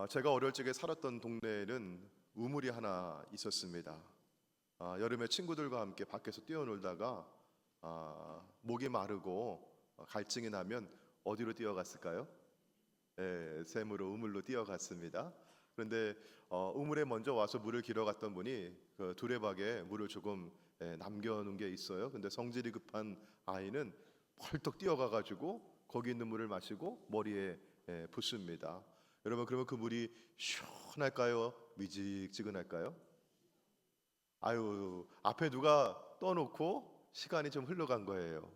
제가 어릴 적에 살았던 동네에는 우물이 하나 있었습니다. 여름에 친구들과 함께 밖에서 뛰어놀다가 목이 마르고 갈증이 나면 어디로 뛰어갔을까요? 샘으로 우물로 뛰어갔습니다. 그런데 우물에 먼저 와서 물을 길어 갔던 분이 그 두레박에 물을 조금 남겨놓은 게 있어요. 근데 성질이 급한 아이는 펄떡 뛰어가 가지고 거기 있는 물을 마시고 머리에 붓습니다. 여러분, 그러면 그 물이 시원할까요? 미직지근할까요? 아유, 앞에 누가 떠놓고 시간이 좀 흘러간 거예요.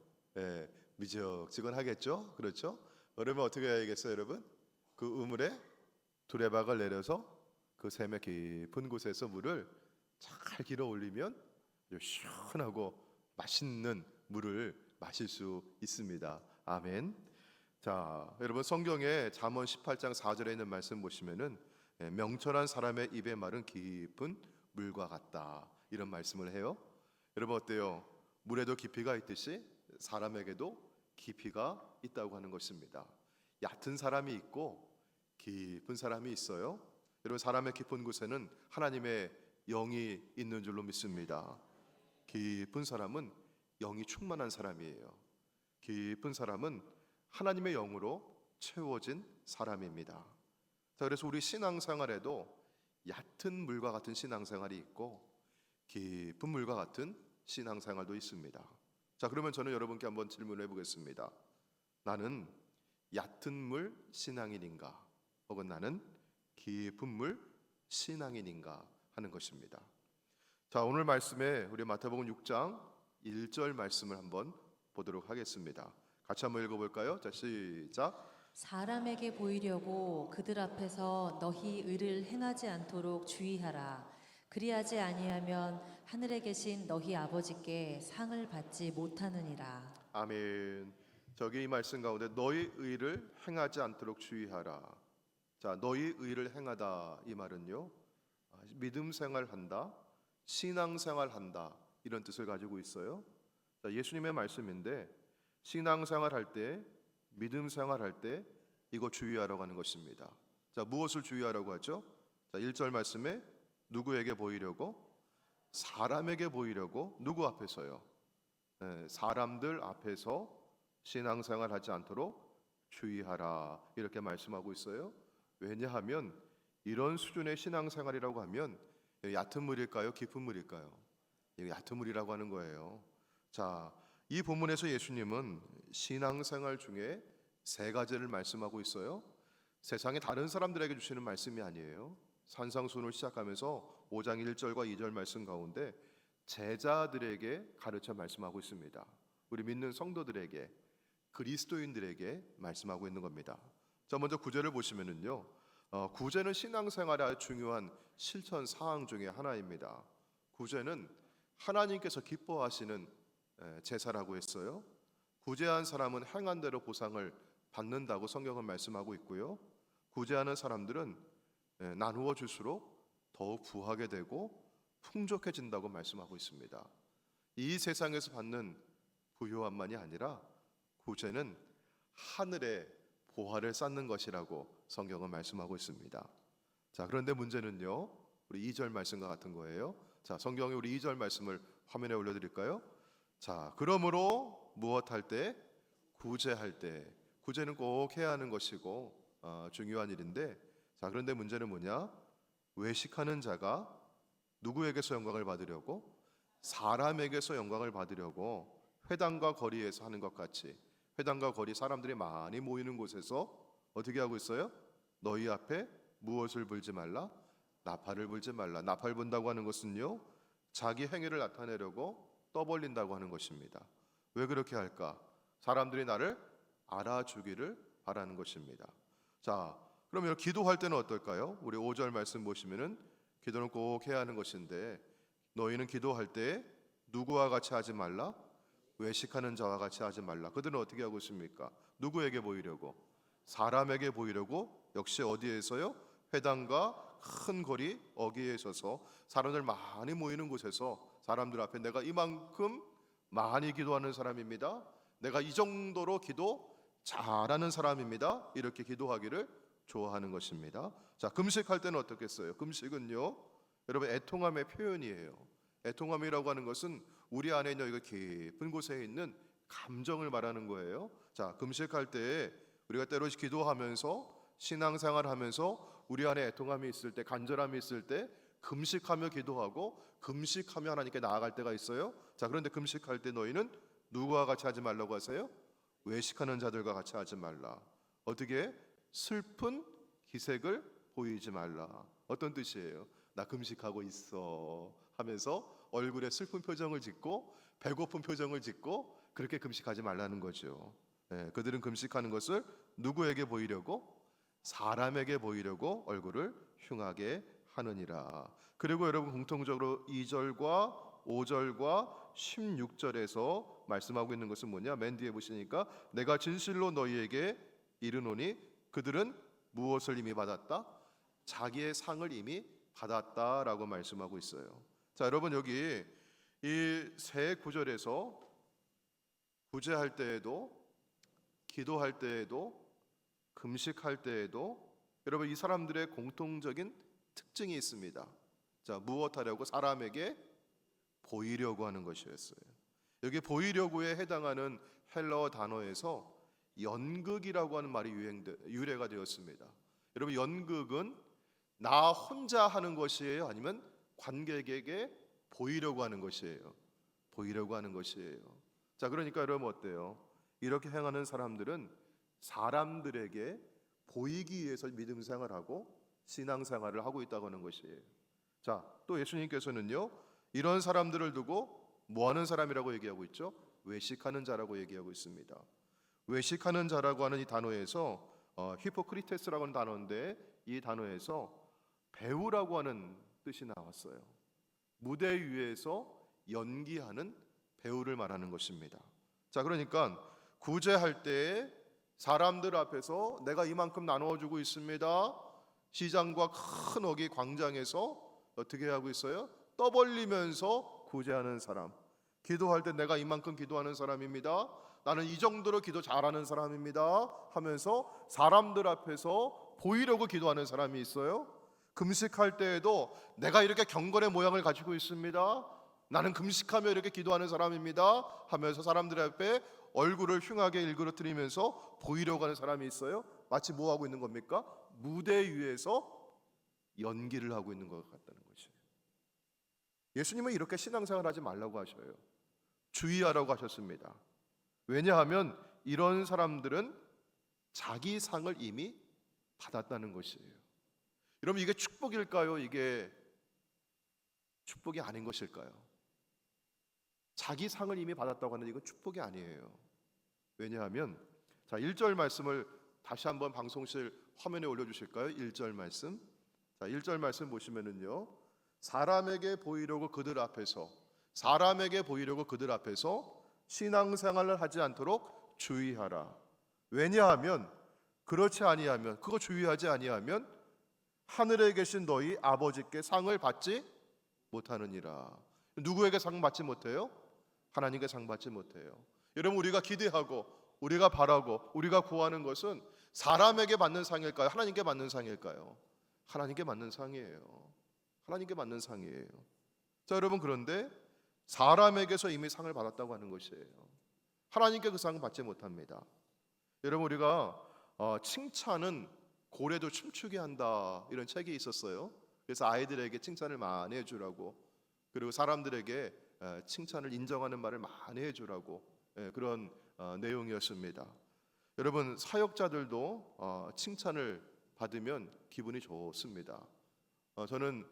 미적지근하겠죠? 그렇죠? 그러면 어떻게 해야겠어요, 여러분? 그 우물에 두레박을 내려서 그 샘의 깊은 곳에서 물을 잘 길어 올리면 아주 시원하고 맛있는 물을 마실 수 있습니다. 아멘. 자, 여러분, 성경에 잠언 18장 4절에 있는 말씀 보시면은 명철한 사람의 입의 말은 깊은 물과 같다, 이런 말씀을 해요. 여러분, 어때요? 물에도 깊이가 있듯이 사람에게도 깊이가 있다고 하는 것입니다. 얕은 사람이 있고 깊은 사람이 있어요. 여러분, 사람의 깊은 곳에는 하나님의 영이 있는 줄로 믿습니다. 깊은 사람은 영이 충만한 사람이에요. 깊은 사람은 하나님의 영으로 채워진 사람입니다. 자, 그래서 우리 신앙생활에도 얕은 물과 같은 신앙생활이 있고 깊은 물과 같은 신앙생활도 있습니다. 자, 그러면 저는 여러분께 한번 질문을 해보겠습니다. 나는 얕은 물 신앙인인가? 혹은 나는 깊은 물 신앙인인가 하는 것입니다. 자, 오늘 말씀에 우리 마태복음 6장 1절 말씀을 한번 보도록 하겠습니다. 같이 한번 읽어볼까요? 자, 시작. 사람에게 보이려고 그들 앞에서 너희 의를 행하지 않도록 주의하라. 그리하지 아니하면 하늘에 계신 너희 아버지께 상을 받지 못하느니라. 아멘. 저기 이 말씀 가운데 너희 의를 행하지 않도록 주의하라. 자, 너희 의를 행하다, 이 말은요, 믿음 생활한다, 신앙 생활한다, 이런 뜻을 가지고 있어요. 자, 예수님의 말씀인데 신앙 생활할 때, 믿음 생활할 때 이거 주의하라고 하는 것입니다. 자, 무엇을 주의하라고 하죠? 자, 1절 말씀에 누구에게 보이려고? 사람에게 보이려고. 누구 앞에서요? 사람들 앞에서 신앙생활 하지 않도록 주의하라, 이렇게 말씀하고 있어요. 왜냐하면 이런 수준의 신앙생활이라고 하면 얕은 물일까요? 깊은 물일까요? 얕은 물이라고 하는 거예요. 자, 이 본문에서 예수님은 신앙생활 중에 세 가지를 말씀하고 있어요. 세상의 다른 사람들에게 주시는 말씀이 아니에요. 산상수훈을 시작하면서 5장 1절과 2절 말씀 가운데 제자들에게 가르쳐 말씀하고 있습니다. 우리 믿는 성도들에게, 그리스도인들에게 말씀하고 있는 겁니다. 자, 먼저 구절을 보시면은요, 구제는 신앙생활의 아주 중요한 실천 사항 중에 하나입니다. 구제는 하나님께서 기뻐하시는 제사라고 했어요. 구제한 사람은 행한 대로 보상을 받는다고 성경은 말씀하고 있고요. 구제하는 사람들은 나누어 줄수록 더욱 부하게 되고 풍족해진다고 말씀하고 있습니다. 이 세상에서 받는 부요함만이 아니라 구제는 하늘의 보화를 쌓는 것이라고 성경은 말씀하고 있습니다. 자, 그런데 문제는요, 우리 2절 말씀과 같은 거예요. 자, 성경에 우리 2절 말씀을 화면에 올려드릴까요? 자, 그러므로 무엇할 때? 구제할 때. 구제는 꼭 해야 하는 것이고 중요한 일인데, 자, 그런데 문제는 뭐냐? 외식하는 자가 누구에게서 영광을 받으려고? 사람에게서 영광을 받으려고 회당과 거리에서 하는 것 같이, 회당과 거리, 사람들이 많이 모이는 곳에서 어떻게 하고 있어요? 너희 앞에 무엇을 불지 말라? 나팔을 불지 말라. 나팔 분다고 하는 것은요, 자기 행위를 나타내려고 떠벌린다고 하는 것입니다. 왜 그렇게 할까? 사람들이 나를 알아주기를 바라는 것입니다. 자, 그러면 기도할 때는 어떨까요? 우리 5절 말씀 보시면은 기도는 꼭 해야 하는 것인데, 너희는 기도할 때 누구와 같이 하지 말라? 외식하는 자와 같이 하지 말라. 그들은 어떻게 하고 있습니까? 누구에게 보이려고? 사람에게 보이려고. 역시 어디에서요? 회당과 큰 거리 어귀에 서서 사람들 많이 모이는 곳에서 사람들 앞에 내가 이만큼 많이 기도하는 사람입니다, 내가 이 정도로 기도 잘하는 사람입니다, 이렇게 기도하기를 좋아하는 것입니다. 자, 금식할 때는 어떻겠어요? 금식은요, 여러분 애통함의 표현이에요. 애통함이라고 하는 것은 우리 안에 있는 이 깊은 곳에 있는 감정을 말하는 거예요. 자, 금식할 때 우리가 때로 기도하면서 신앙생활하면서 우리 안에 애통함이 있을 때, 간절함이 있을 때 금식하며 기도하고 금식하며 하나님께 나아갈 때가 있어요. 자, 그런데 금식할 때 너희는 누구와 같이 하지 말라고 하세요? 외식하는 자들과 같이 하지 말라. 어떻게? 슬픈 기색을 보이지 말라. 어떤 뜻이에요? 나 금식하고 있어 하면서 얼굴에 슬픈 표정을 짓고 배고픈 표정을 짓고 그렇게 금식하지 말라는 거죠. 그들은 금식하는 것을 누구에게 보이려고? 사람에게 보이려고 얼굴을 흉하게 하느니라. 그리고 여러분 공통적으로 2절과 5절과 16절에서 말씀하고 있는 것은 뭐냐? 맨 뒤에 보시니까 내가 진실로 너희에게 이르노니 그들은 무엇을 이미 받았다? 자기의 상을 이미 받았다라고 말씀하고 있어요. 자, 여러분 여기 이 세 구절에서 구제할 때에도 기도할 때에도 금식할 때에도 여러분 이 사람들의 공통적인 특징이 있습니다. 자, 무엇하려고? 사람에게 보이려고 하는 것이었어요. 여기 보이려고에 해당하는 헬라어 단어에서 연극이라고 하는 말이 유래가 되었습니다. 여러분 연극은 나 혼자 하는 것이에요? 아니면 관객에게 보이려고 하는 것이에요? 보이려고 하는 것이에요. 자, 그러니까 여러분 어때요? 이렇게 행하는 사람들은 사람들에게 보이기 위해서 믿음 생활하고 신앙 생활을 하고 있다고 하는 것이에요. 자, 또 예수님께서는요, 이런 사람들을 두고 뭐 하는 사람이라고 얘기하고 있죠? 외식하는 자라고 얘기하고 있습니다. 외식하는 자라고 하는 이 단어에서 히포크리테스라고 하는 단어인데 이 단어에서 배우라고 하는 뜻이 나왔어요. 무대 위에서 연기하는 배우를 말하는 것입니다. 자, 그러니까 구제할 때 사람들 앞에서 내가 이만큼 나누어주고 있습니다. 시장과 큰 어기 광장에서 어떻게 하고 있어요? 떠벌리면서 구제하는 사람. 기도할 때 내가 이만큼 기도하는 사람입니다. 나는 이 정도로 기도 잘하는 사람입니다 하면서 사람들 앞에서 보이려고 기도하는 사람이 있어요. 금식할 때에도 내가 이렇게 경건의 모양을 가지고 있습니다. 나는 금식하며 이렇게 기도하는 사람입니다 하면서 사람들 앞에 얼굴을 흉하게 일그러뜨리면서 보이려고 하는 사람이 있어요. 마치 뭐 하고 있는 겁니까? 무대 위에서 연기를 하고 있는 것 같다는 것이에요. 예수님은 이렇게 신앙생활 하지 말라고 하셔요. 주의하라고 하셨습니다. 왜냐하면 이런 사람들은 자기 상을 이미 받았다는 것이에요. 여러분 이게 축복일까요? 이게 축복이 아닌 것일까요? 자기 상을 이미 받았다고 하는 이건 축복이 아니에요. 왜냐하면 자 1절 말씀을 다시 한번 방송실 화면에 올려주실까요? 1절 말씀. 자 1절 말씀 보시면은요, 사람에게 보이려고 그들 앞에서 신앙생활을 하지 않도록 주의하라. 왜냐하면 그렇지 아니하면, 그거 주의하지 아니하면 하늘에 계신 너희 아버지께 상을 받지 못하느니라. 누구에게 상 받지 못해요? 하나님께 상 받지 못해요. 여러분 우리가 기대하고 우리가 바라고 우리가 구하는 것은 사람에게 받는 상일까요? 하나님께 받는 상일까요? 하나님께 받는 상이에요. 하나님께 받는 상이에요. 자, 여러분 그런데 사람에게서 이미 상을 받았다고 하는 것이에요. 하나님께 그 상을 받지 못합니다. 여러분 우리가 칭찬은 고래도 춤추게 한다 이런 책이 있었어요. 그래서 아이들에게 칭찬을 많이 해주라고, 그리고 사람들에게 칭찬을 인정하는 말을 많이 해주라고, 그런 내용이었습니다. 여러분 사역자들도 칭찬을 받으면 기분이 좋습니다. 저는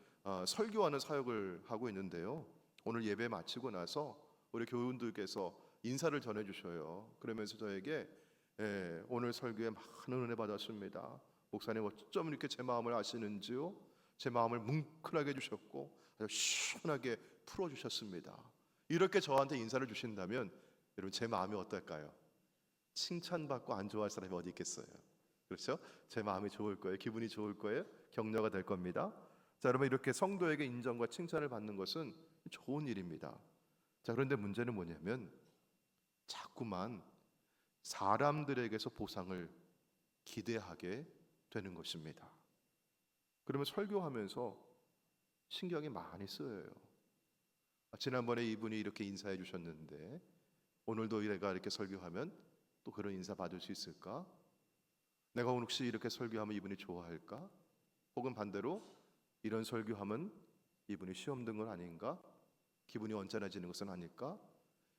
설교하는 사역을 하고 있는데요, 오늘 예배 마치고 나서 우리 교우분들께서 인사를 전해주셔요. 그러면서 저에게 오늘 설교에 많은 은혜 받았습니다. 목사님 어쩜 이렇게 제 마음을 아시는지요? 제 마음을 뭉클하게 해주셨고 아주 시원하게 풀어주셨습니다. 이렇게 저한테 인사를 주신다면 여러분 제 마음이 어떨까요? 칭찬받고 안 좋아할 사람이 어디 있겠어요? 그렇죠? 제 마음이 좋을 거예요. 기분이 좋을 거예요. 격려가 될 겁니다. 자, 여러분 이렇게 성도에게 인정과 칭찬을 받는 것은 좋은 일입니다. 자, 그런데 문제는 뭐냐면 자꾸만 사람들에게서 보상을 기대하게 되는 것입니다. 그러면 설교하면서 신경이 많이 쓰여요. 지난번에 이분이 이렇게 인사해 주셨는데 오늘도 내가 이렇게 설교하면 또 그런 인사 받을 수 있을까? 내가 오늘 혹시 이렇게 설교하면 이분이 좋아할까? 혹은 반대로 이런 설교하면 이분이 시험 든 건 아닌가? 기분이 언짢아지는 것은 아닐까?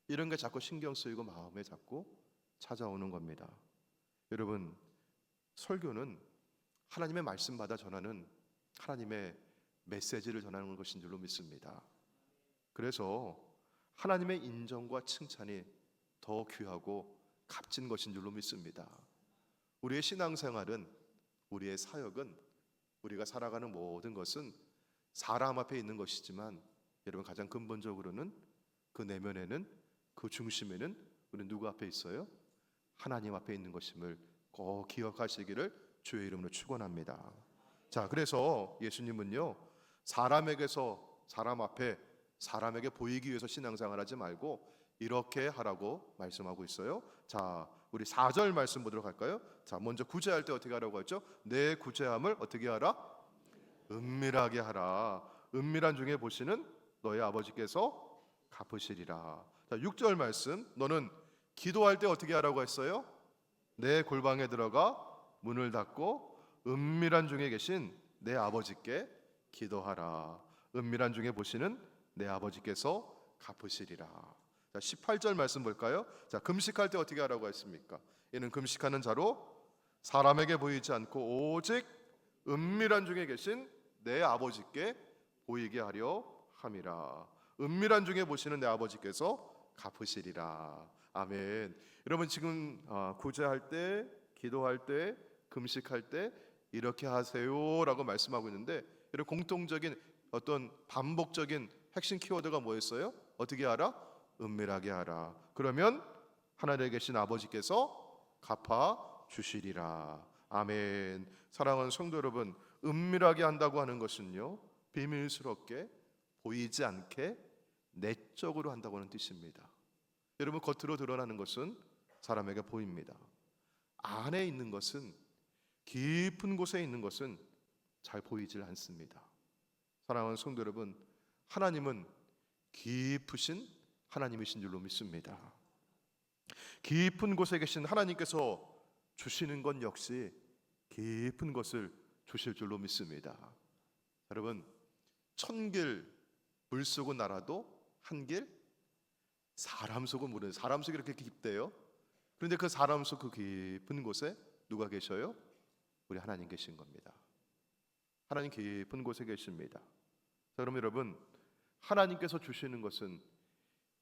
이런 게 자꾸 신경 쓰이고 마음에 자꾸 찾아오는 겁니다. 여러분, 설교는 하나님의 말씀 받아 전하는 하나님의 메시지를 전하는 것인 줄로 믿습니다. 그래서 하나님의 인정과 칭찬이 더 귀하고 값진 것인 줄로 믿습니다. 우리의 신앙생활은, 우리의 사역은, 우리가 살아가는 모든 것은 사람 앞에 있는 것이지만 여러분, 가장 근본적으로는 그 내면에는, 그 중심에는 우리는 누구 앞에 있어요? 하나님 앞에 있는 것임을 꼭 기억하시기를 주의 이름으로 축원합니다. 자, 그래서 예수님은요, 사람에게서, 사람 앞에 사람에게 보이기 위해서 신앙생활하지 말고 이렇게 하라고 말씀하고 있어요. 자, 우리 4절 말씀 보도록 할까요? 자, 먼저 구제할 때 어떻게 하라고 했죠? 내 구제함을 어떻게 하라? 은밀하게 하라. 은밀한 중에 보시는 너희 아버지께서 갚으시리라. 자, 6절 말씀, 너는 기도할 때 어떻게 하라고 했어요? 내 골방에 들어가 문을 닫고 은밀한 중에 계신 내 아버지께 기도하라. 은밀한 중에 보시는 내 아버지께서 갚으시리라. 자, 18절 말씀 볼까요? 자, 금식할 때 어떻게 하라고 했습니까? 이는 금식하는 자로 사람에게 보이지 않고 오직 은밀한 중에 계신 내 아버지께 보이게 하려 함이라. 은밀한 중에 보시는 내 아버지께서 갚으시리라. 아멘. 여러분, 지금 구제할 때, 기도할 때, 금식할 때 이렇게 하세요라고 말씀하고 있는데, 이런 공통적인 어떤 반복적인 핵심 키워드가 뭐였어요? 어떻게 하라? 은밀하게 하라. 그러면 하늘에 계신 아버지께서 갚아 주시리라. 아멘. 사랑하는 성도 여러분, 은밀하게 한다고 하는 것은요, 비밀스럽게 보이지 않게 내적으로 한다고 하는 뜻입니다. 여러분, 겉으로 드러나는 것은 사람에게 보입니다. 안에 있는 것은, 깊은 곳에 있는 것은 잘 보이질 않습니다. 사랑하는 성도 여러분, 하나님은 깊으신 하나님이신 줄로 믿습니다. 깊은 곳에 계신 하나님께서 주시는 건 역시 깊은 것을 주실 줄로 믿습니다. 여러분, 천길 물속은 알아도 한길 사람 속은 모르는, 사람 속이 이렇게 깊대요. 그런데 그 사람 속 그 깊은 곳에 누가 계셔요? 우리 하나님 계신 겁니다. 하나님 깊은 곳에 계십니다. 자, 그럼 여러분, 하나님께서 주시는 것은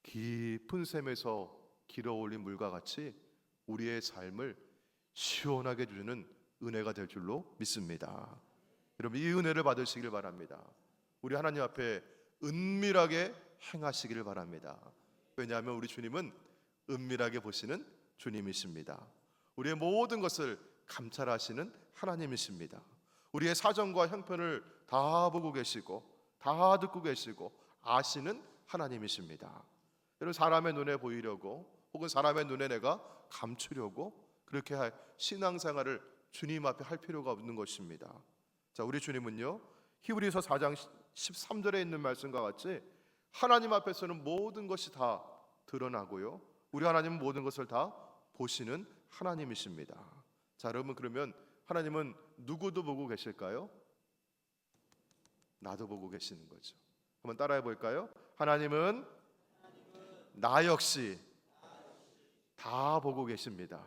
깊은 샘에서 길어올린 물과 같이 우리의 삶을 시원하게 주는 은혜가 될 줄로 믿습니다. 여러분, 이 은혜를 받으시길 바랍니다. 우리 하나님 앞에 은밀하게 행하시기를 바랍니다. 왜냐하면 우리 주님은 은밀하게 보시는 주님이십니다. 우리의 모든 것을 감찰하시는 하나님이십니다. 우리의 사정과 형편을 다 보고 계시고 다 듣고 계시고 아시는 하나님이십니다. 여러분, 사람의 눈에 보이려고 혹은 사람의 눈에 내가 감추려고 그렇게 할 신앙생활을 주님 앞에 할 필요가 없는 것입니다. 자, 우리 주님은요, 히브리서 4장 13절에 있는 말씀과 같이 하나님 앞에서는 모든 것이 다 드러나고요, 우리 하나님은 모든 것을 다 보시는 하나님이십니다. 자, 여러분, 그러면 하나님은 누구도 보고 계실까요? 나도 보고 계시는 거죠. 한번 따라해 볼까요? 하나님은 나 역시 다 보고 계십니다.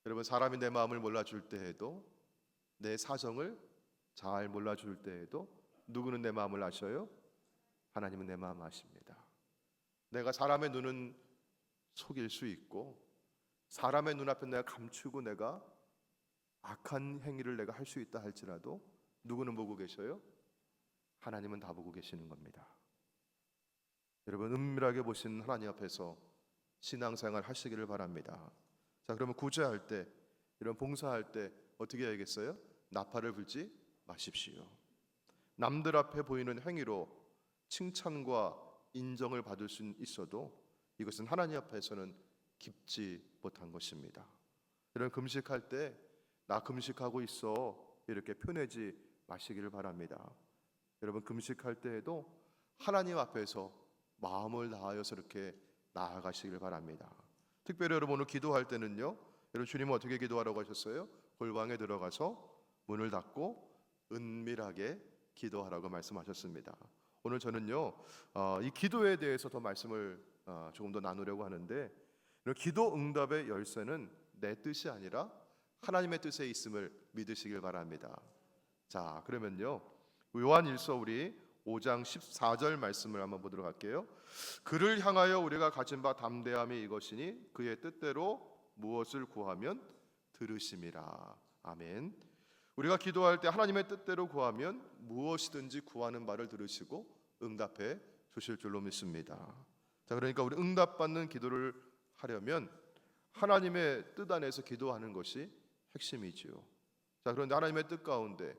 여러분, 사람이 내 마음을 몰라줄 때에도, 내 사정을 잘 몰라줄 때에도 누구는 내 마음을 아셔요? 하나님은 내 마음 아십니다. 내가 사람의 눈은 속일 수 있고 사람의 눈앞에 내가 감추고 내가 악한 행위를 내가 할 수 있다 할지라도 누구는 보고 계셔요? 하나님은 다 보고 계시는 겁니다. 여러분, 은밀하게 보시는 하나님 앞에서 신앙생활 하시기를 바랍니다. 자, 그러면 구제할 때, 이런 봉사할 때 어떻게 해야겠어요? 나팔을 불지 마십시오. 남들 앞에 보이는 행위로 칭찬과 인정을 받을 수 있어도 이것은 하나님 앞에서는 깊지 못한 것입니다. 여러분, 금식할 때 나 금식하고 있어 이렇게 표내지 마시기를 바랍니다. 여러분 금식할 때에도 하나님 앞에서 마음을 다하여서 이렇게 나아가시길 바랍니다. 특별히 여러분 오늘 기도할 때는요, 여러분 주님은 어떻게 기도하라고 하셨어요? 골방에 들어가서 문을 닫고 은밀하게 기도하라고 말씀하셨습니다. 오늘 저는요 이 기도에 대해서 더 말씀을 조금 더 나누려고 하는데, 기도 응답의 열쇠는 내 뜻이 아니라 하나님의 뜻에 있음을 믿으시길 바랍니다. 자, 그러면요 요한일서 우리 5장 14절 말씀을 한번 보도록 할게요. 그를 향하여 우리가 가진 바 담대함이 이것이니 그의 뜻대로 무엇을 구하면 들으심이라. 아멘. 우리가 기도할 때 하나님의 뜻대로 구하면 무엇이든지 구하는 바를 들으시고 응답해 주실 줄로 믿습니다. 자, 그러니까 우리 응답받는 기도를 하려면 하나님의 뜻 안에서 기도하는 것이 핵심이지요. 자, 그런데 하나님의 뜻 가운데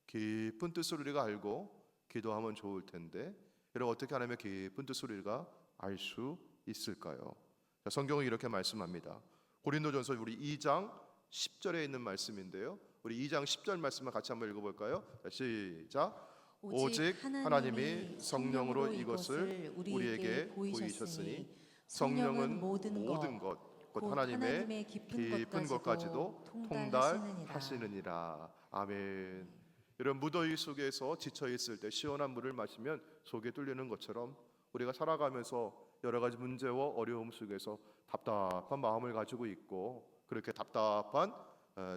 깊은 뜻을 우리가 알고 기도하면 좋을 텐데, 여러분 어떻게 하나님의 깊은 뜻을 우리가 알 수 있을까요? 자, 성경은 이렇게 말씀합니다. 고린도전서 우리 2장 10절에 있는 말씀인데요, 우리 2장 10절 말씀을 같이 한번 읽어볼까요? 자, 시작. 오직 하나님이 성령으로 이것을 우리에게 보이셨으니 성령은 모든 것, 곧 하나님의 깊은 것까지도 통달하시느니라. 아멘. 이런 무더위 속에서 지쳐 있을 때 시원한 물을 마시면 속이 뚫리는 것처럼, 우리가 살아가면서 여러 가지 문제와 어려움 속에서 답답한 마음을 가지고 있고, 그렇게 답답한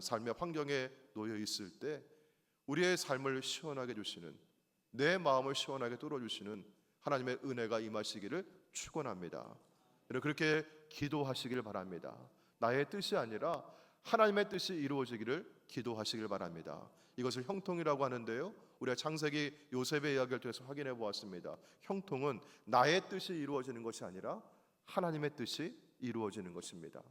삶의 환경에 놓여 있을 때 우리의 삶을 시원하게 해주시는, 내 마음을 시원하게 뚫어주시는 하나님의 은혜가 임하시기를 축원합니다. 그렇게 기도하시길 바랍니다. 나의 뜻이 아니라 하나님의 뜻이 이루어지기를 기도하시길 바랍니다. 이것을 형통이라고 하는데요, 우리가 창세기 요셉의 이야기를 통해서 확인해 보았습니다. 형통은 나의 뜻이 이루어지는 것이 아니라 하나님의 뜻이 이루어지는 것입니다.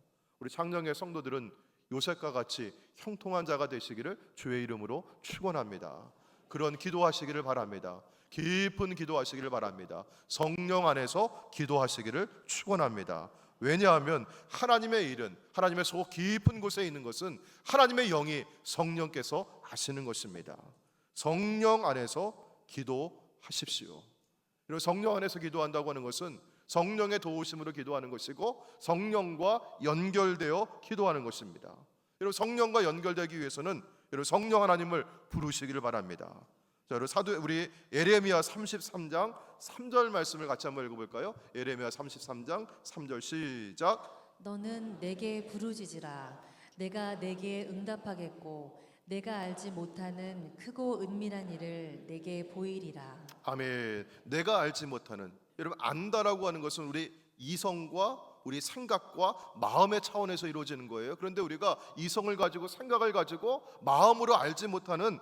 우리 창녕의 성도들은 요셉과 같이 형통한 자가 되시기를 주의 이름으로 축원합니다. 그런 기도하시기를 바랍니다. 깊은 기도하시기를 바랍니다. 성령 안에서 기도하시기를 축원합니다. 왜냐하면 하나님의 일은, 하나님의 속 깊은 곳에 있는 것은 하나님의 영이 성령께서 하시는 것입니다. 성령 안에서 기도하십시오. 그리고 성령 안에서 기도한다고 하는 것은 성령의 도우심으로 기도하는 것이고, 성령과 연결되어 기도하는 것입니다. 여러분 성령과 연결되기 위해서는 여러분 성령 하나님을 부르시기를 바랍니다. 자, 여러분 우리 예레미야 33장 3절 말씀을 같이 한번 읽어볼까요? 예레미야 33장 3절 시작. 너는 내게 부르짖으라. 내가 내게 응답하겠고 내가 알지 못하는 크고 은밀한 일을 내게 보이리라. 아멘. 내가 알지 못하는, 여러분 안다라고 하는 것은 우리 이성과 우리 생각과 마음의 차원에서 이루어지는 거예요. 그런데 우리가 이성을 가지고 생각을 가지고 마음으로 알지 못하는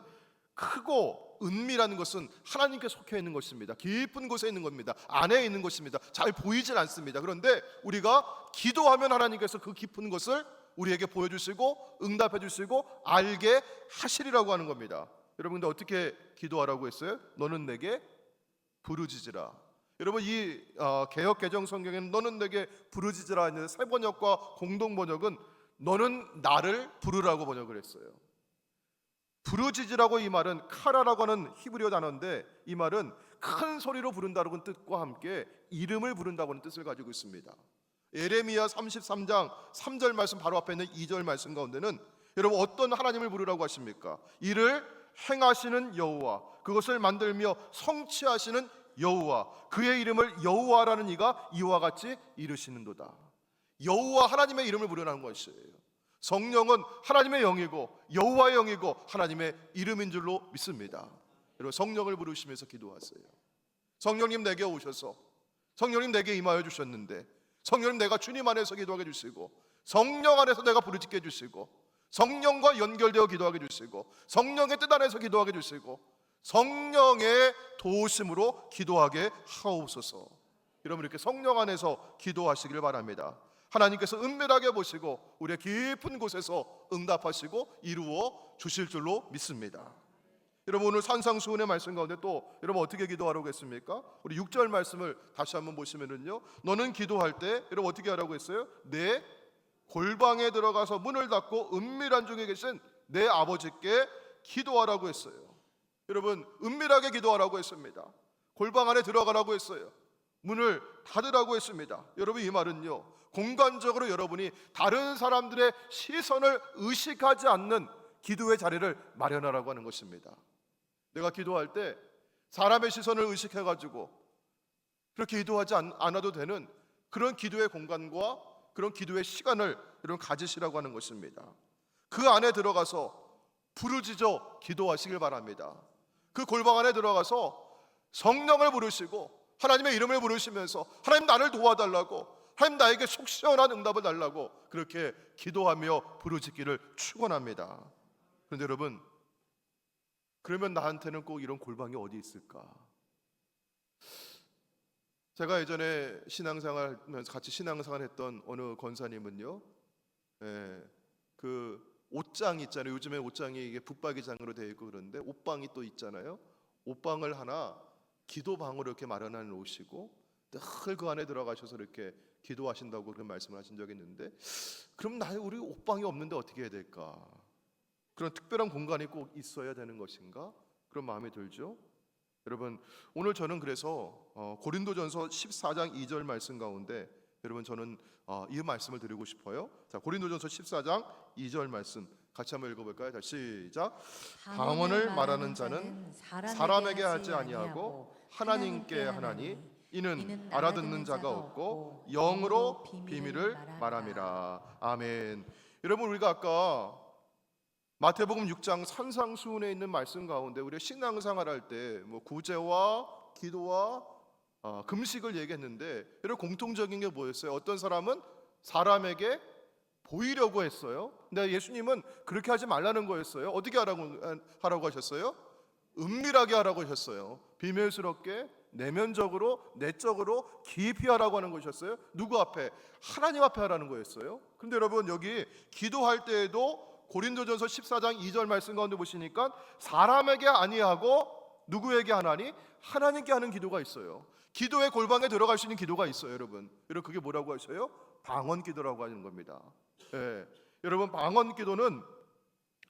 크고 은밀한 것은 하나님께 속해 있는 것입니다. 깊은 곳에 있는 겁니다. 안에 있는 것입니다. 잘 보이진 않습니다. 그런데 우리가 기도하면 하나님께서 그 깊은 것을 우리에게 보여주시고 응답해 주시고 알게 하시리라고 하는 겁니다. 여러분 근데 어떻게 기도하라고 했어요? 너는 내게 부르짖으라. 여러분 이 개역 개정 성경에는 너는 내게 부르짖으라 있는 새 번역과 공동 번역은 너는 나를 부르라고 번역을 했어요. 부르짖으라고 이 말은 카라라고 하는 히브리어 단어인데, 이 말은 큰 소리로 부른다는 뜻과 함께 이름을 부른다고 하는 뜻을 가지고 있습니다. 예레미야 33장 3절 말씀 바로 앞에 있는 2절 말씀 가운데는 여러분 어떤 하나님을 부르라고 하십니까? 이를 행하시는 여호와, 그것을 만들며 성취하시는 여호와, 그의 이름을 여호와라는 이가 이와 같이 이르시는도다. 여호와 하나님의 이름을 부르라는 것이에요. 성령은 하나님의 영이고 여호와의 영이고 하나님의 이름인 줄로 믿습니다. 여러분 성령을 부르시면서 기도하세요. 성령님 내게 오셔서, 성령님 내게 임하여 주셨는데, 성령님 내가 주님 안에서 기도하게 해주시고, 성령 안에서 내가 부르짖게 해주시고, 성령과 연결되어 기도하게 해주시고, 성령의 뜻 안에서 기도하게 해주시고, 성령의 도우심으로 기도하게 하옵소서. 여러분 이렇게 성령 안에서 기도하시기를 바랍니다. 하나님께서 은밀하게 보시고 우리의 깊은 곳에서 응답하시고 이루어 주실 줄로 믿습니다. 여러분 오늘 산상수훈의 말씀 가운데 또 여러분 어떻게 기도하라고 했습니까? 우리 6절 말씀을 다시 한번 보시면은요, 너는 기도할 때 여러분 어떻게 하라고 했어요? 내 골방에 들어가서 문을 닫고 은밀한 중에 계신 내 아버지께 기도하라고 했어요. 여러분, 은밀하게 기도하라고 했습니다. 골방 안에 들어가라고 했어요. 문을 닫으라고 했습니다. 여러분, 이 말은요, 공간적으로 여러분이 다른 사람들의 시선을 의식하지 않는 기도의 자리를 마련하라고 하는 것입니다. 내가 기도할 때 사람의 시선을 의식해가지고 그렇게 기도하지 않아도 되는 그런 기도의 공간과 그런 기도의 시간을 여러분 가지시라고 하는 것입니다. 그 안에 들어가서 부르짖어 기도하시길 바랍니다. 그 골방 안에 들어가서 성령을 부르시고 하나님의 이름을 부르시면서 하나님 나를 도와달라고, 하나님 나에게 속 시원한 응답을 달라고 그렇게 기도하며 부르짖기를 축원합니다. 그런데 여러분, 그러면 나한테는 꼭 이런 골방이 어디 있을까? 제가 예전에 신앙생활하면서 같이 신앙생활 했던 어느 권사님은요, 그 옷장 있잖아요. 요즘에 옷장이 이게 붙박이장으로 되어 있고 그런데 옷방이 또 있잖아요. 옷방을 하나 기도방으로 이렇게 마련해 놓으시고 늘 그 안에 들어가셔서 이렇게 기도하신다고 그렇게 말씀을 하신 적이 있는데, 그럼 우리 옷방이 없는데 어떻게 해야 될까? 그런 특별한 공간이 꼭 있어야 되는 것인가? 그런 마음이 들죠. 여러분, 오늘 저는 그래서 고린도전서 14장 2절 말씀 가운데 여러분 저는 이 말씀을 드리고 싶어요. 자, 고린도전서 14장 2절 말씀 같이 한번 읽어볼까요? 자, 시작. 방언을 말하는 자는 사람에게 하지 아니하고 하나님께 하나니 이는 알아듣는 자가 없고 영으로 비밀을 말함이라. 아멘. 여러분, 우리가 아까 마태복음 6장 산상수훈에 있는 말씀 가운데 우리가 신앙생활 할 때 뭐 구제와 기도와 금식을 얘기했는데, 여러분 공통적인 게 뭐였어요? 어떤 사람은 사람에게 보이려고 했어요. 근데 예수님은 그렇게 하지 말라는 거였어요. 어떻게 하라고 하셨어요? 은밀하게 하라고 하셨어요. 비밀스럽게 내면적으로 내적으로 깊이 하라고 하는 것이었어요. 누구 앞에? 하나님 앞에 하라는 거였어요. 그런데 여러분, 여기 기도할 때에도 고린도전서 14장 2절 말씀 가운데 보시니까 사람에게 아니하고 누구에게 하나니? 하나님께 하는 기도가 있어요. 기도의 골방에 들어갈 수 있는 기도가 있어요. 여러분 그게 뭐라고 하셔요? 방언 기도라고 하는 겁니다. 여러분, 방언 기도는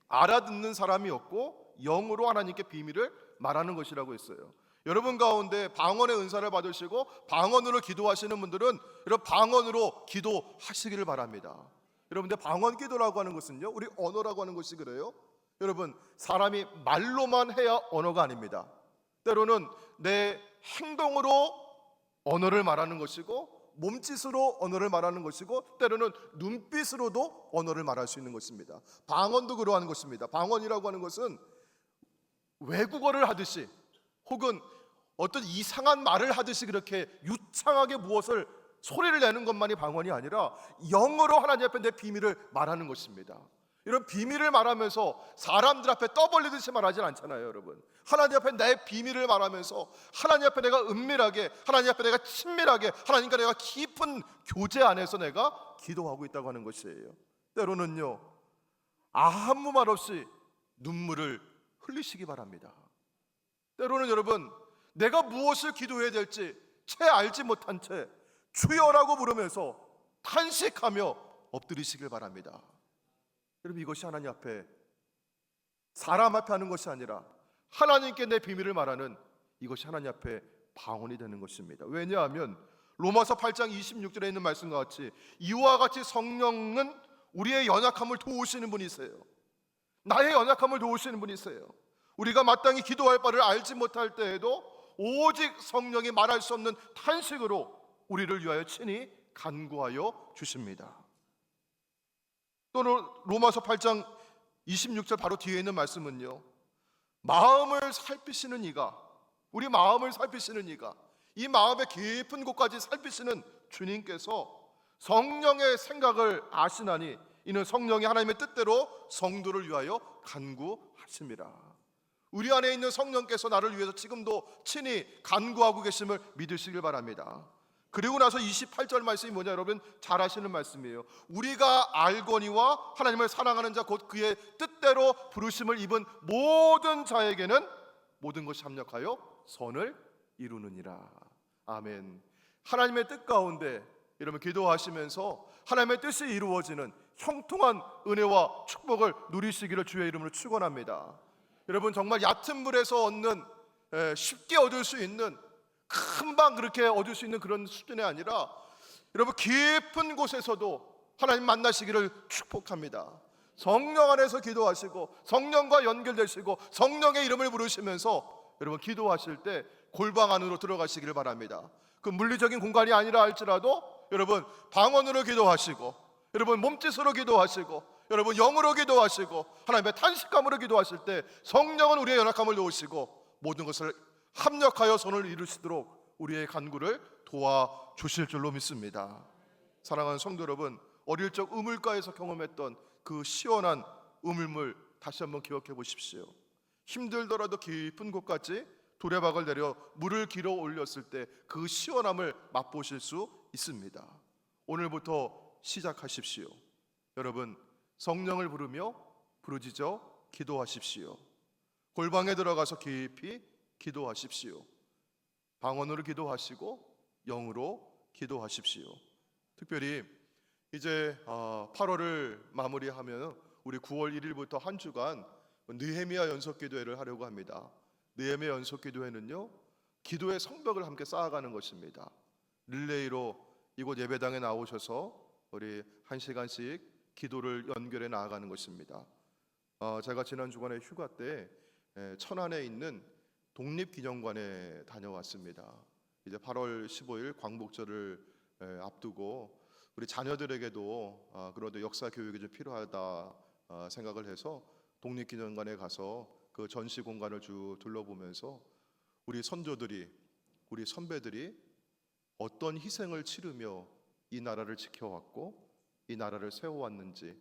알아듣는 사람이 없고 영으로 하나님께 비밀을 말하는 것이라고 했어요. 여러분 가운데 방언의 은사를 받으시고 방언으로 기도하시는 분들은 여러분 방언으로 기도하시기를 바랍니다. 여러분들, 방언 기도라고 하는 것은요, 우리 언어라고 하는 것이 그래요. 여러분, 사람이 말로만 해야 언어가 아닙니다. 때로는 내 행동으로 언어를 말하는 것이고 몸짓으로 언어를 말하는 것이고 때로는 눈빛으로도 언어를 말할 수 있는 것입니다. 방언도 그러한 것입니다. 방언이라고 하는 것은 외국어를 하듯이 혹은 어떤 이상한 말을 하듯이 그렇게 유창하게 무엇을 소리를 내는 것만이 방언이 아니라 영어로 하나님 앞에 내 비밀을 말하는 것입니다. 이런 비밀을 말하면서 사람들 앞에 떠벌리듯이 말하진 않잖아요. 여러분, 하나님 앞에 내 비밀을 말하면서 하나님 앞에 내가 은밀하게, 하나님 앞에 내가 친밀하게, 하나님과 내가 깊은 교제 안에서 내가 기도하고 있다고 하는 것이에요. 때로는요, 아무 말 없이 눈물을 흘리시기 바랍니다. 때로는 여러분, 내가 무엇을 기도해야 될지 채 알지 못한 채 주여라고 부르면서 탄식하며 엎드리시길 바랍니다. 여러분, 이것이 하나님 앞에, 사람 앞에 하는 것이 아니라 하나님께 내 비밀을 말하는 이것이 하나님 앞에 방언이 되는 것입니다. 왜냐하면 로마서 8장 26절에 있는 말씀과 같이 이와 같이 성령은 우리의 연약함을 도우시는 분이세요. 나의 연약함을 도우시는 분이세요. 우리가 마땅히 기도할 바를 알지 못할 때에도 오직 성령이 말할 수 없는 탄식으로 우리를 위하여 친히 간구하여 주십니다. 또 로마서 8장 26절 바로 뒤에 있는 말씀은요, 마음을 살피시는 이가, 우리 마음을 살피시는 이가, 이 마음의 깊은 곳까지 살피시는 주님께서 성령의 생각을 아시나니 이는 성령이 하나님의 뜻대로 성도를 위하여 간구하심이라. 우리 안에 있는 성령께서 나를 위해서 지금도 친히 간구하고 계심을 믿으시길 바랍니다. 그리고 나서 28절 말씀이 뭐냐, 여러분 잘 아시는 말씀이에요. 우리가 알거니와 하나님을 사랑하는 자 곧 그의 뜻대로 부르심을 입은 모든 자에게는 모든 것이 합력하여 선을 이루느니라. 아멘. 하나님의 뜻 가운데 여러분 기도하시면서 하나님의 뜻이 이루어지는 형통한 은혜와 축복을 누리시기를 주의 이름으로 축원합니다. 여러분, 정말 얕은 물에서 얻는 쉽게 얻을 수 있는, 금방 그렇게 얻을 수 있는 그런 수준이 아니라 여러분, 깊은 곳에서도 하나님 만나시기를 축복합니다. 성령 안에서 기도하시고 성령과 연결되시고 성령의 이름을 부르시면서 여러분 기도하실 때 골방 안으로 들어가시기를 바랍니다. 그 물리적인 공간이 아니라 할지라도 여러분 방언으로 기도하시고, 여러분 몸짓으로 기도하시고, 여러분 영으로 기도하시고, 하나님의 탄식감으로 기도하실 때 성령은 우리의 연약함을 도우시고 모든 것을 합력하여 손을 이루시도록 우리의 간구를 도와주실 줄로 믿습니다. 사랑하는 성도 여러분, 어릴 적 우물가에서 경험했던 그 시원한 우물물 다시 한번 기억해 보십시오. 힘들더라도 깊은 곳까지 두레박을 내려 물을 길어 올렸을 때 그 시원함을 맛보실 수 있습니다. 오늘부터 시작하십시오. 여러분, 성령을 부르며 부르짖어 기도하십시오. 골방에 들어가서 깊이 기도하십시오. 방언으로 기도하시고 영으로 기도하십시오. 특별히 이제 8월을 마무리하면 우리 9월 1일부터 한 주간 느헤미야 연속기도회를 하려고 합니다. 느헤미야 연속기도회는요, 기도의 성벽을 함께 쌓아가는 것입니다. 릴레이로 이곳 예배당에 나오셔서 우리 1시간씩 기도를 연결해 나아가는 것입니다. 제가 지난 주간에 휴가 때 천안에 있는 독립기념관에 다녀왔습니다. 이제 8월 15일 광복절을 앞두고 우리 자녀들에게도 그래도 역사 교육이 좀 필요하다 생각을 해서 독립기념관에 가서 그 전시 공간을 쭉 둘러보면서 우리 선조들이, 우리 선배들이 어떤 희생을 치르며 이 나라를 지켜왔고 이 나라를 세워왔는지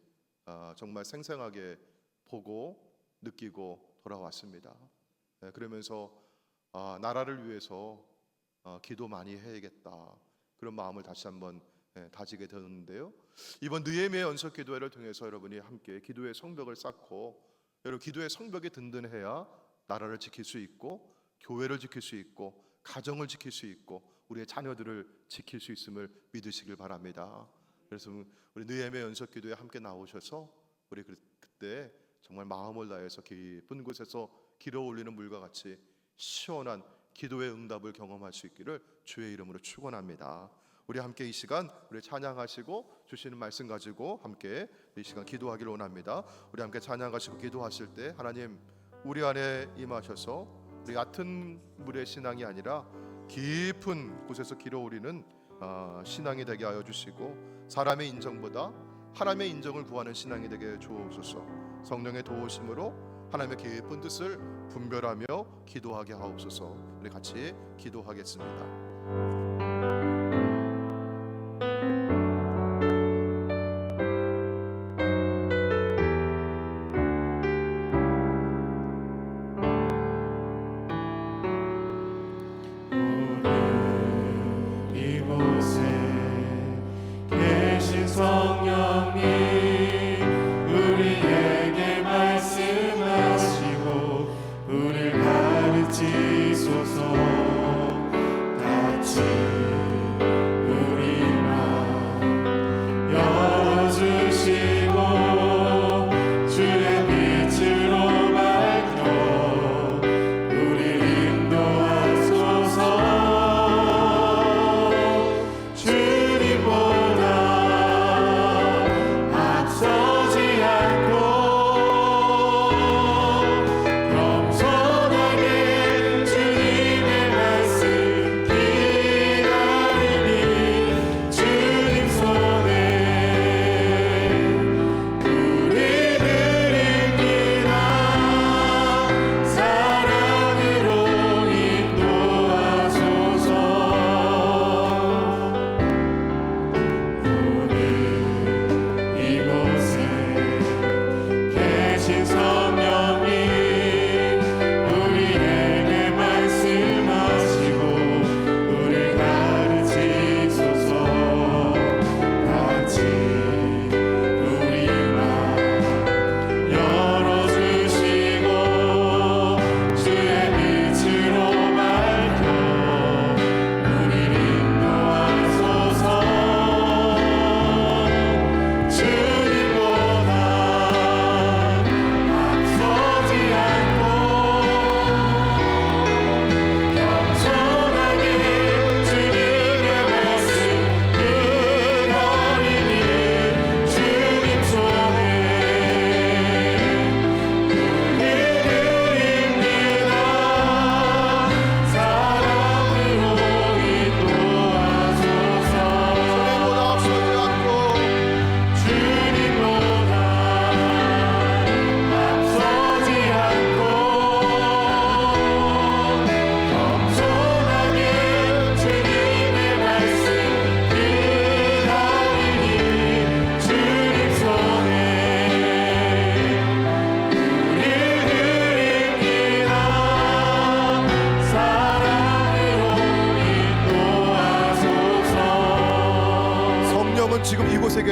정말 생생하게 보고 느끼고 돌아왔습니다. 그러면서 나라를 위해서 기도 많이 해야겠다, 그런 마음을 다시 한번 다지게 되었는데요. 이번 느헤미야 연속 기도회를 통해서 여러분이 함께 기도의 성벽을 쌓고, 여러분 기도의 성벽이 든든해야 나라를 지킬 수 있고 교회를 지킬 수 있고 가정을 지킬 수 있고 우리의 자녀들을 지킬 수 있음을 믿으시길 바랍니다. 그래서 우리 느헤미야 연속 기도회에 함께 나오셔서 우리 그때 정말 마음을 다해서 깊은 곳에서 길어 올리는 물과 같이 시원한 기도의 응답을 경험할 수 있기를 주의 이름으로 축원합니다. 우리 함께 이 시간 우리 찬양하시고 주시는 말씀 가지고 함께 이 시간 기도하기를 원합니다. 우리 함께 찬양하시고 기도하실 때 하나님 우리 안에 임하셔서 우리 얕은 물의 신앙이 아니라 깊은 곳에서 길어오르는 신앙이 되게 하여 주시고, 사람의 인정보다 하나님의 인정을 구하는 신앙이 되게 주옵소서. 성령의 도우심으로 하나님의 깊은 뜻을 분별하며 기도하게 하옵소서. 우리 같이 기도하겠습니다. 성령님 우리에게 말씀하시고 우리를 가르치소서. 같이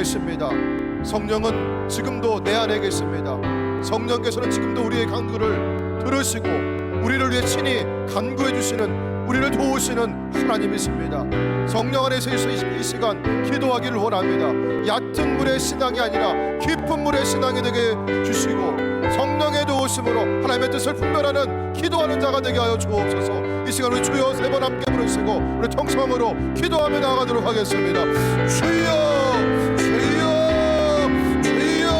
계십니다. 성령은 지금도 내 안에 계십니다. 성령께서는 지금도 우리의 간구를 들으시고 우리를 위해 친히 간구해 주시는, 우리를 도우시는 하나님이십니다. 성령 안에서 이 시간 기도하기를 원합니다. 얕은 물의 신앙이 아니라 깊은 물의 신앙이 되게 주시고 성령의 도우심으로 하나님의 뜻을 분별하는 기도하는 자가 되게 하여 주옵소서. 이 시간 우리 주여 세 번 함께 부르시고 우리 통성으로 기도하며 나아가도록 하겠습니다. 주여, 주여, 주여.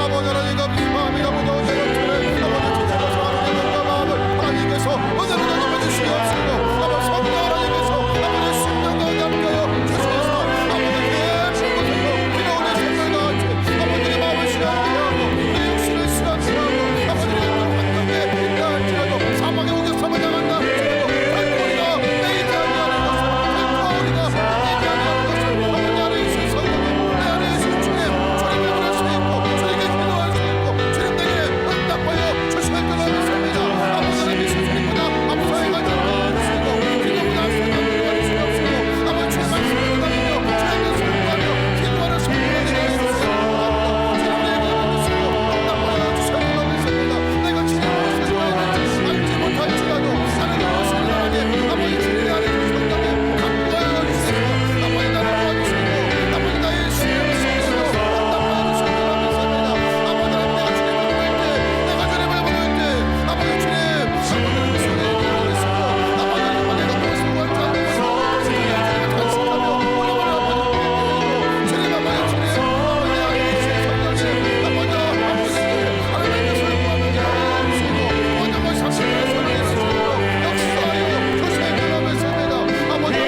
아버지 하나님 감사합니다. 무더운 여름철에 아버지 주님께서 하나님의 마음을 하나님께서 은혜로 나눠 주시옵시고 아버지 성령 하나님께서 아버지 심령과 함께하여 주시옵소서. 아버지 깊은 곳에서 기도하는 생각과 같이 아버지의 마음을 시원케 하고 우리 육신을 시원케 하고 아버지의 환경에 있다 할지라도 사망의 우겨sam을 당한다 할지라도 결코 우리가 매이지 아니하는 것을, 결코 우리가 매이지 아니하는 것을 아버지 안에 있으신 성령님, 내 안에 있으신 주님, 주님의 은혜 수 있고 주님께 기도할 수 있고 주님에게 응답하여 주실 줄 믿습니다. 아버지 하나님 주님보다 앞서 행하지 않으시고 기도보다 생각을 가르치시옵시고 아버지 주의 말씀을 기다리며 주의 뜻을 구하며 기도하는 성령이 되시옵소서. 주님의 기도를 주시고 응답하여 주실 줄 믿습니다. 내가 주님의 무엇을 해야 될지 알지 못할지라도 나는 무엇을 하나님 아버지 주님의 안에 있는 성령에 간구하여 주시고 아버지 나를 도와주시고 아버지 나의 신령을 쓰시고 응답하여 주실 줄 믿습니다. 아버지 하나님 내가 주님을 부를 때, 내가 주님을 부를 때 아버지 주님 아버지 주님의 기도를 쓰고 아버지 하나님 내가 무엇을 원치 않는 것을 주님의 간식하며 오래오래 아버지 주님 아버지 주님 아버지 안에 계신 성령님 아버지 하나님의 뜻을 구하며 기도하여 주시고 모든 것을 상실의 손에 주시고 역사하여 주실 줄 믿습니다. 아버지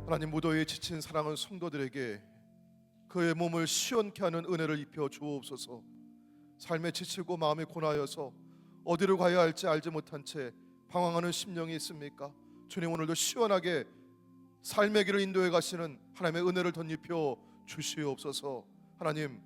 하나님 무더위에 지친 사랑하는 성도들에게 그의 몸을 시원케 하는 은혜를 입혀 주옵소서. 삶에 지치고 마음이 고나여서 어디로 가야 할지 알지 못한 채 방황하는 심령이 있습니까? 주님 오늘도 시원하게 삶의 길을 인도해 가시는 하나님의 은혜를 덧입혀 주시옵소서. 하나님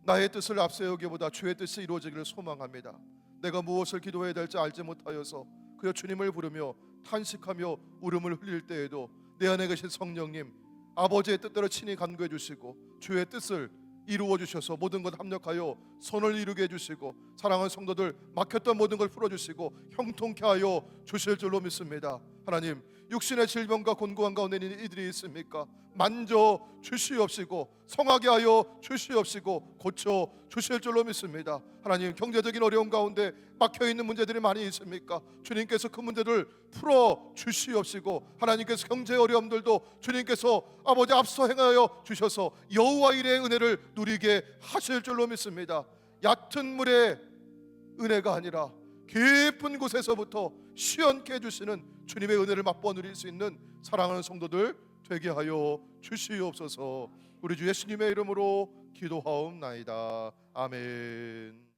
나의 뜻을 앞세우기보다 주의 뜻이 이루어지기를 소망합니다. 내가 무엇을 기도해야 될지 알지 못하여서 그여 주님을 부르며 탄식하며 울음을 흘릴 때에도 내 안에 계신 성령님 아버지의 뜻대로 친히 간구해 주시고 주의 뜻을 이루어 주셔서 모든 것 합력하여 선을 이루게 해주시고 사랑하는 성도들 막혔던 모든 걸 풀어주시고 형통케 하여 주실 줄로 믿습니다. 하나님 육신의 질병과 곤고한 가운데 있는 이들이 있습니까? 만져 주시옵시고 성하게 하여 주시옵시고 고쳐 주실 줄로 믿습니다. 하나님 경제적인 어려움 가운데 막혀있는 문제들이 많이 있습니까? 주님께서 그 문제를 풀어 주시옵시고 하나님께서 경제 어려움들도 주님께서 아버지 앞서 행하여 주셔서 여호와 일의 은혜를 누리게 하실 줄로 믿습니다. 얕은 물의 은혜가 아니라 깊은 곳에서부터 시원케 해주시는 주님의 은혜를 맛보아 누릴 수 있는 사랑하는 성도들 되게 하여 주시옵소서. 우리 주 예수님의 이름으로 기도하옵나이다. 아멘.